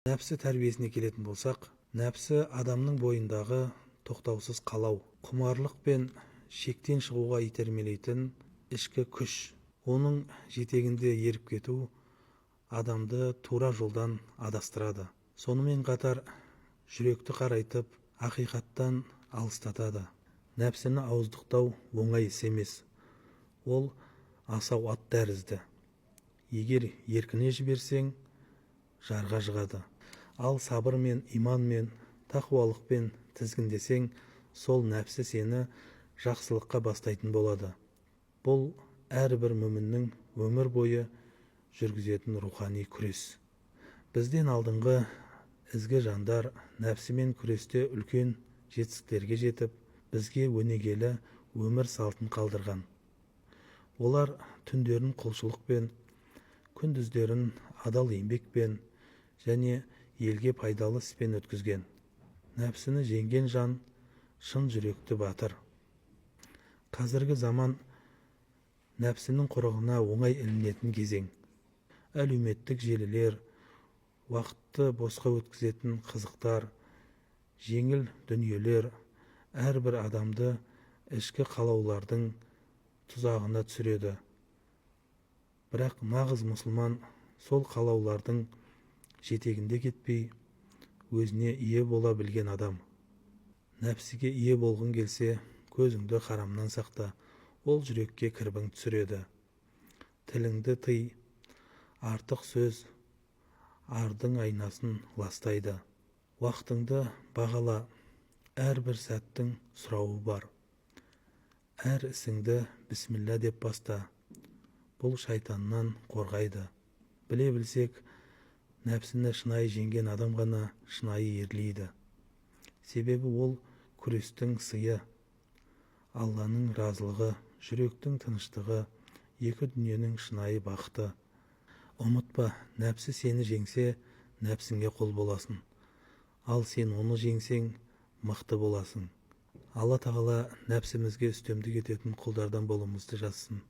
Нәпсі тәрбиесіне келетін болсақ, нәпсі адамның бойындағы тоқтаусыз қалау, құмарлық пен шектен шығуға итермелейтін ішкі күш. Оның жетегінде еріп кету адамды тура жолдан адастырады. Сонымен қатар жүректі қарайтып, ақиқаттан алыстатады. Нәпсіні ауыздықтау оңай іс емес. Ол асау ат тәрізді. Егер еркіне жіберсең, жарға жығады. Ал сабырмен, иманмен, тақуалықпен тізгіндесең, сол нәпсі сені жақсылыққа бастайтын болады. Бұл әрбір мүміннің өмір бойы жүргізетін рухани күрес. Бізден алдыңғы ізгі жандар нәпсімен күресте үлкен жетістіктерге жетіп, бізге өнегелі өмір салтын қалдырған. Олар түндерін құлшылықпен, күндіздерін адал еңбекпен және елге пайдалы іспен өткізген. Нәпсіні жеңген жан шын жүректі батыр. Қазіргі заман нәпсінің құрығына оңай ілінетін кезең. Әлеуметтік желілер, уақытты босқа өткізетін қызықтар, жеңіл дүниелер әрбір адамды ішкі қалаулардың тұзағына түсіреді. Бірақ нағыз мұсылман сол қалаулардың жетегінде кетпей, өзіне ие бола білген адам. Нәпсіге ие болғың келсе, көзіңді харамнан сақта, ол жүрекке кірбің түсіреді. Тіліңді тый, артық сөз ардың айнасын ластайды. Уақытыңды бағала, әрбір сәттің сұрауы бар. Әр ісіңді бісміллә деп баста, бұл шайтаннан қорғайды. Біле білсек, нәпсіні шынайы жеңген адам ғана шынайы ерлейді. Себебі ол күрестің сыйы, Алланың разылығы, жүректің тыныштығы, екі дүниенің шынайы бақыты. Ұмытпа, нәпсі сені жеңсе, нәпсіңе құл боласың. Ал сен оны жеңсең, мықты боласың. Алла тағала нәпсімізге үстемдік ететін құлдардан болуымызды жазсын.